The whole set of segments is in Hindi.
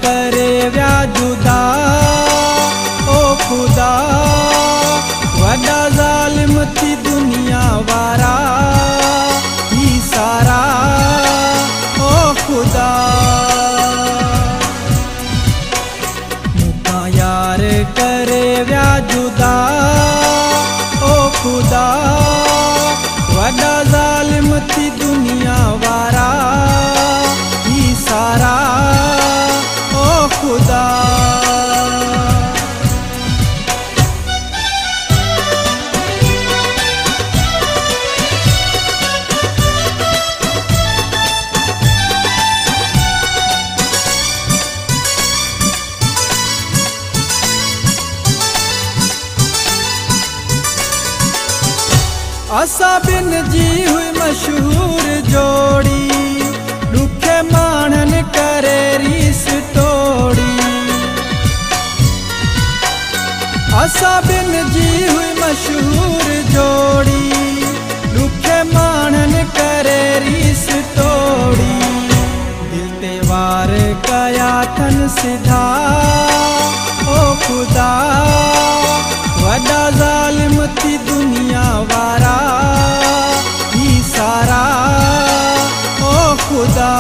करे व्या जुदा ओ खुदा वडा जालिम थी दुनिया वारा ही सारा ओ खुदा मुका यार करे व्या जुदा ओ खुदा वडा जालिम थी दुनिया वारा ही सारा ओ खुदा असा बिन जी हुई मशहूर जोड़ी दुखे मानन करे रीस तोड़ी असा बिन जी हुई मशहूर जोड़ी दुखे मानन करे रीस तोड़ी दिल ते वार कया थन सिधा ओ खुदा वडा जालिम थी दुनिया वारा ही सारा ओ खुदा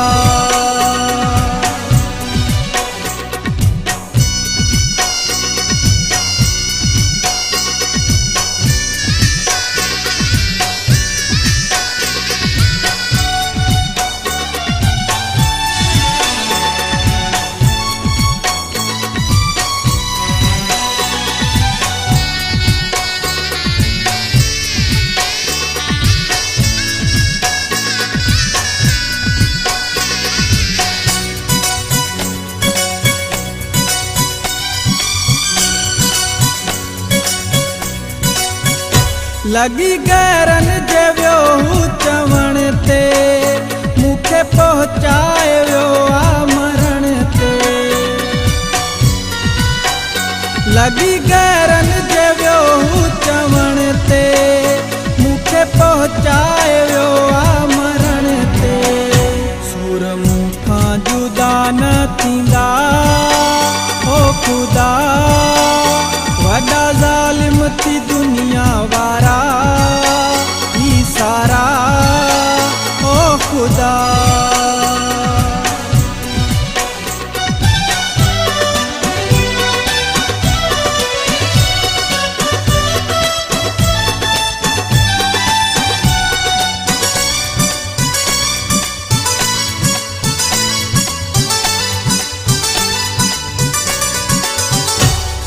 लगी गैरन जे व्यो चवण ते मुखे पहुँचाए व्यो आ मरण ते लगी गैरन जे व्यो चवण ते मुखे पहुँचाए व्यो आ मरण ते सुर मूंखा जुदा न थींदा ओ खुदा वडा जालिम थी दुनिया वारा ही सारा ओ खुदा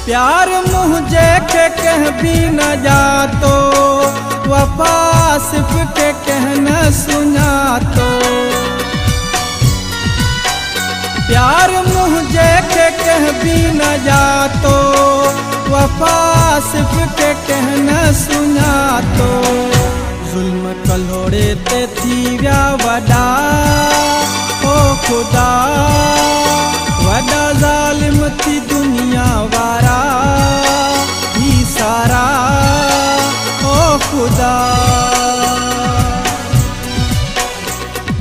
प्यार मुझे के कह भी न जातो वफा सिर्फ के कहना सुना तो प्यार मुझे के कह भी न जातो वफा सिर्फ के कहना सुना तो जुल्म कलोड़े ते थी व्या वडा ओ खुदा वडा जालिम थी दुनिया वारा ही सारा ओ खुदा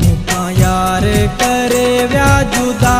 मुका यार करे व्या जुदा